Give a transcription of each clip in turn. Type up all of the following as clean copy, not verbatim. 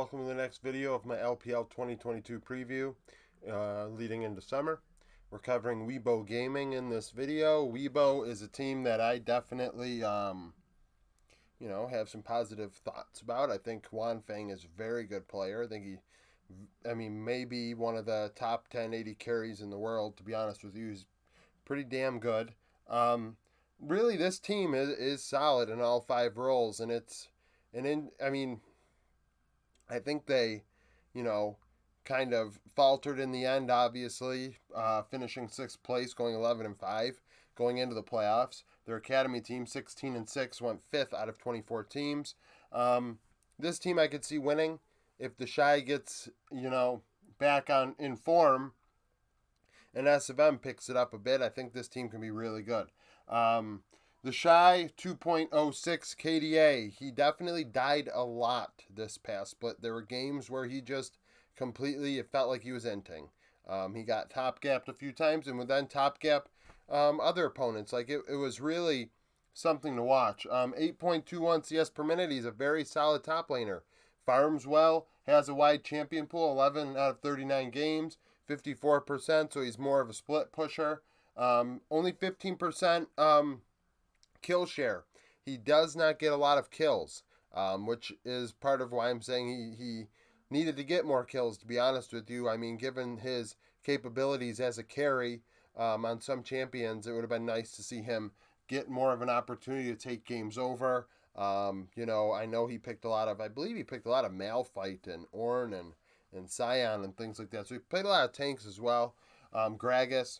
welcome to the next video of my LPL 2022 preview leading into summer. We're covering Weibo Gaming in this video. Weibo is a team that I definitely, have some positive thoughts about. I think Juan Feng is a very good player. I think maybe one of the top 10 80 carries in the world, to be honest with you. He's pretty damn good. Really, this team is solid in all five roles, and I think they, kind of faltered in the end, obviously, finishing sixth place, going 11-5, going into the playoffs. Their academy team, 16-6, went fifth out of 24 teams. This team I could see winning if the Shy gets, back in form and SFM picks it up a bit. I think this team can be really good. The Shy 2.06 KDA, he definitely died a lot this past split. There were games where he just completely, it felt like he was inting. He got top gapped a few times and would then top gap other opponents. Like it was really something to watch. 8.21 CS per minute, he's a very solid top laner. Farms well, has a wide champion pool, 11 out of 39 games, 54%, so he's more of a split pusher. Only 15% kill share. He does not get a lot of kills, which is part of why I'm saying he needed to get more kills, to be honest with you. Given his capabilities as a carry on some champions, it would have been nice to see him get more of an opportunity to take games over. I know he picked I believe he picked a lot of Malphite and Ornn and Scion and things like that. So he played a lot of tanks as well. Gragas.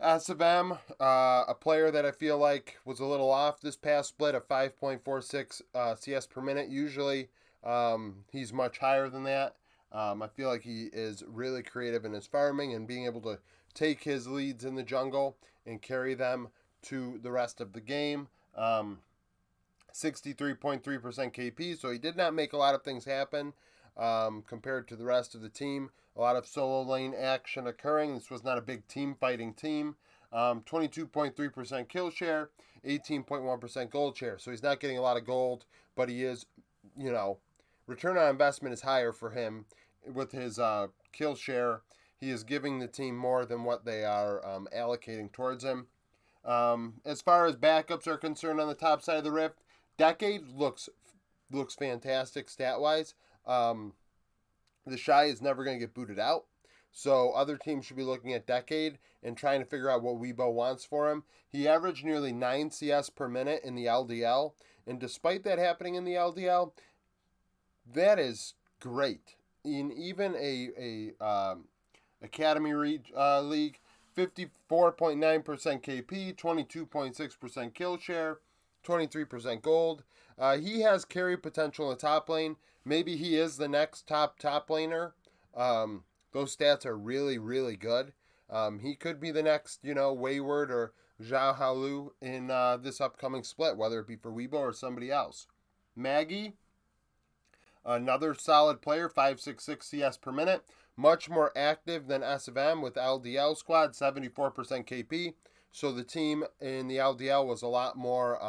SFM, a player that I feel like was a little off this past split, a 5.46 CS per minute. Usually he's much higher than that. I feel like he is really creative in his farming and being able to take his leads in the jungle and carry them to the rest of the game. 63.3% KP, so he did not make a lot of things happen compared to the rest of the team. A lot of solo lane action occurring. This was not a big team fighting team. 22.3% kill share, 18.1% gold share. So he's not getting a lot of gold, but he is, return on investment is higher for him with his kill share. He is giving the team more than what they are allocating towards him. As far as backups are concerned on the top side of the Rift, Decade looks fantastic stat-wise. The Shy is never going to get booted out. So other teams should be looking at Decade and trying to figure out what Weibo wants for him. He averaged nearly 9 CS per minute in the LDL. And despite that happening in the LDL, that is great. In even a Academy League, 54.9% KP, 22.6% kill share, 23% gold. He has carry potential in the top lane. Maybe he is the next top laner. Those stats are really, really good. He could be the next, Wayward or Zhao Halu in this upcoming split, whether it be for Weibo or somebody else. Maggie, another solid player, 5.66 CS per minute. Much more active than SFM with LDL squad, 74% KP. So the team in the LDL was a lot more,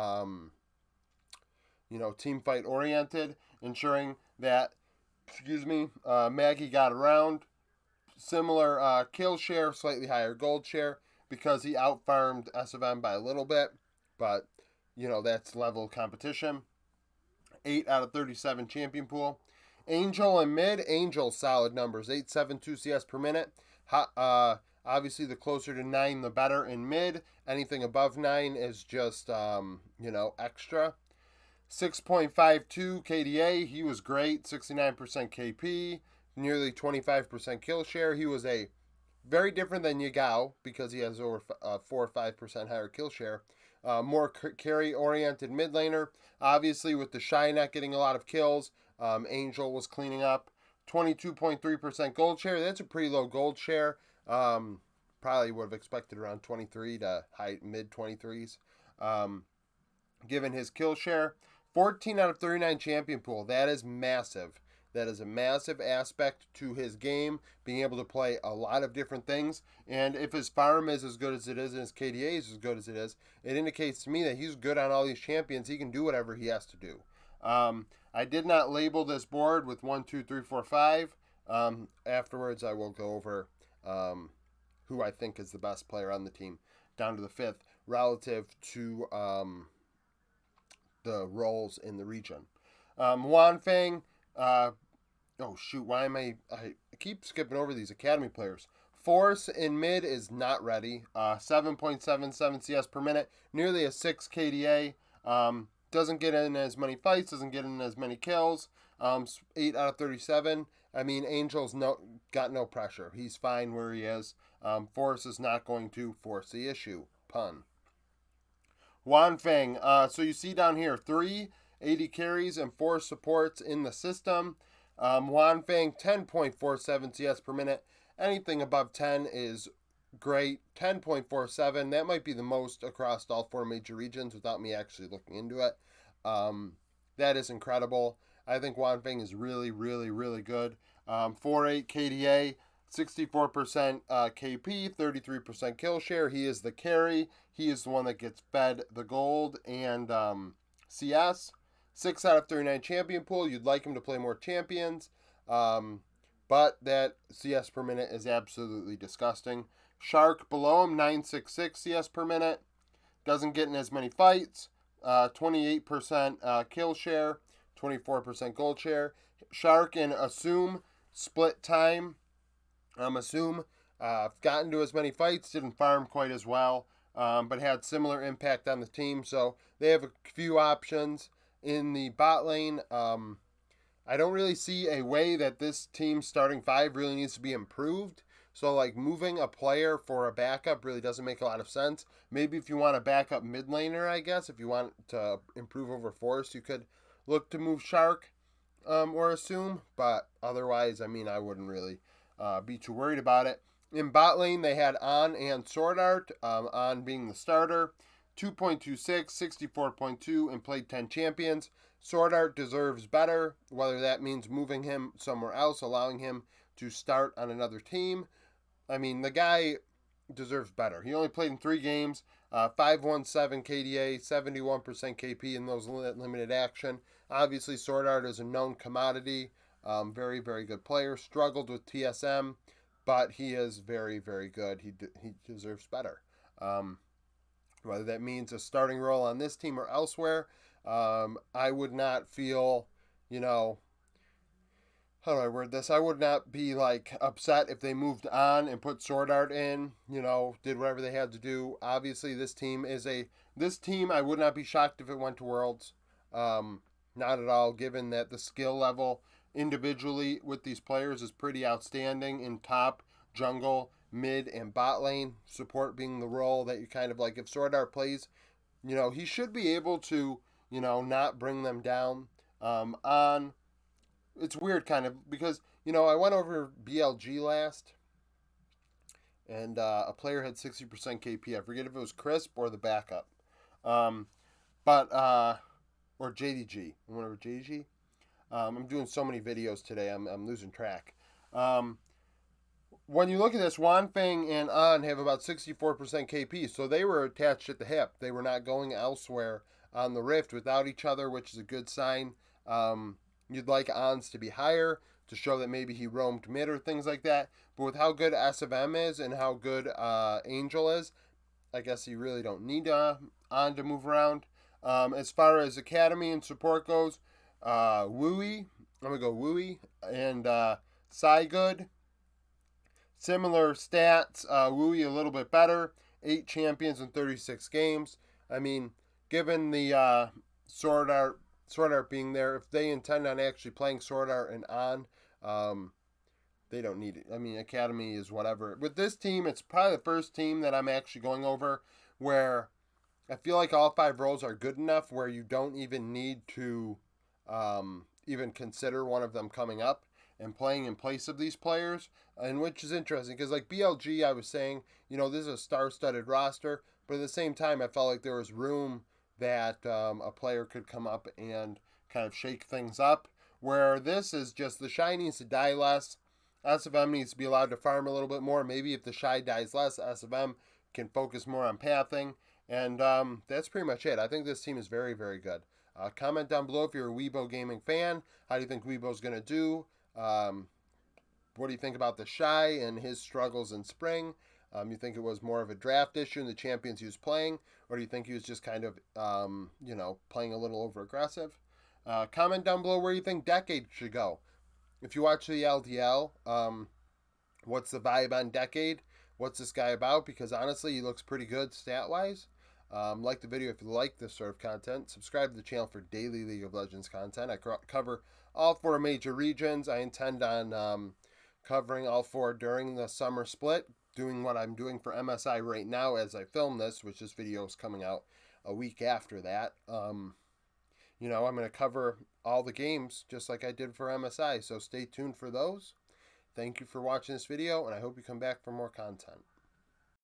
team fight oriented, ensuring that, Maggie got around. Similar kill share, slightly higher gold share because he outfarmed SFM by a little bit, but, that's level competition. 8 out of 37 champion pool. Angel and mid, Angel solid numbers, 8.72 CS per minute. Obviously, the closer to 9, the better in mid. Anything above 9 is just, extra. 6.52 KDA, he was great. 69% KP, nearly 25% kill share. He was a very different than Yagao because he has over 4 or 5% higher kill share. More carry-oriented mid laner. Obviously, with the Shy not getting a lot of kills, Angel was cleaning up. 22.3% gold share. That's a pretty low gold share. Probably would have expected around 23 to mid 23s. Given his kill share, 14 out of 39 champion pool. That is massive. That is a massive aspect to his game, being able to play a lot of different things. And if his farm is as good as it is and his KDA is as good as it is, it indicates to me that he's good on all these champions. He can do whatever he has to do. I did not label this board with 1, 2, 3, 4, 5. Afterwards, I will go over who I think is the best player on the team down to the 5th relative to the roles in the region. Wanfeng, oh shoot, why am I keep skipping over these academy players. Force in mid is not ready. 7.77 CS per minute, nearly a 6 KDA. Doesn't get in as many fights, doesn't get in as many kills. 8 out of 37. I mean, Angel's got no pressure. He's fine where he is. Force is not going to force the issue. Pun. Wanfeng. So you see down here, 3 80 carries and 4 supports in the system. Wanfeng, 10.47 CS per minute. Anything above 10 is great. 10.47, that might be the most across all 4 major regions without me actually looking into it. That is incredible. I think Wanfeng is really, really, really good. 4.8 KDA, 64% KP, 33% kill share. He is the carry. He is the one that gets fed the gold and CS. 6 out of 39 champion pool. You'd like him to play more champions. But that CS per minute is absolutely disgusting. Shark below him, 966 CS per minute. Doesn't get in as many fights. 28% kill share. 24% gold share. Shark and Assume split time. Assume gotten to as many fights. Didn't farm quite as well. But had similar impact on the team. So they have a few options. In the bot lane, I don't really see a way that this team's starting 5 really needs to be improved. So, like, moving a player for a backup really doesn't make a lot of sense. Maybe if you want a backup mid laner, I guess, if you want to improve over Force, you could look to move Shark or Assume. But otherwise, I mean, I wouldn't really be too worried about it. In bot lane, they had On and Sword Art, On being the starter. 2.26, 64.2, and played 10 champions. Sword Art deserves better, whether that means moving him somewhere else, allowing him to start on another team. I mean, the guy deserves better. He only played in 3 games, 517 KDA, 71% KP in those limited action. Obviously, Sword Art is a known commodity. Very, very good player. Struggled with TSM, but he is very, very good. He deserves better. Whether that means a starting role on this team or elsewhere, I would not feel, how do I word this? I would not be like upset if they moved on and put Sword Art in, did whatever they had to do. Obviously, this team I would not be shocked if it went to Worlds. Not at all, given that the skill level individually with these players is pretty outstanding in top, jungle, mid, and bot lane. Support being the role that you kind of like. If Sword Art plays, he should be able to, not bring them down. It's weird kind of because, I went over BLG last and a player had 60% KP. I forget if it was Crisp or the backup. Or JDG. I went over JDG. I'm doing so many videos today, I'm losing track. When you look at this, Wanfeng and On have about 64% KP, so they were attached at the hip. They were not going elsewhere on the Rift without each other, which is a good sign. You'd like On's to be higher to show that maybe he roamed mid or things like that. But with how good SFM is and how good Angel is, I guess you really don't need On to move around. As far as Academy and support goes, Wooey, I'm going to go Wooey, and Good. Similar stats, Wooey a little bit better, 8 champions in 36 games. I mean, given the Sword Art being there, if they intend on actually playing Sword Art and On, they don't need it. I mean, Academy is whatever. With this team, it's probably the first team that I'm actually going over where I feel like all 5 roles are good enough where you don't even need to even consider one of them coming up and playing in place of these players, and which is interesting because like BLG, I was saying, this is a star-studded roster, but at the same time, I felt like there was room that a player could come up and kind of shake things up, where this is just the Shy needs to die less, SFM needs to be allowed to farm a little bit more. Maybe if the Shy dies less, SFM can focus more on pathing, and that's pretty much it. I think this team is very, very good. Comment down below if you're a Weibo Gaming fan. How do you think Weibo's going to do? What do you think about the Shy and his struggles in spring? You think it was more of a draft issue in the champions he was playing, or do you think he was just kind of, playing a little over aggressive? Comment down below where you think Decade should go. If you watch the LDL, what's the vibe on Decade? What's this guy about? Because honestly, he looks pretty good stat-wise. Like the video if you like this sort of content. Subscribe to the channel for daily League of Legends content. I cover all 4 major regions. I intend on covering all 4 during the summer split, doing what I'm doing for MSI right now as I film this, which this video is coming out a week after that. I'm going to cover all the games just like I did for MSI, so stay tuned for those. Thank you for watching this video, and I hope you come back for more content.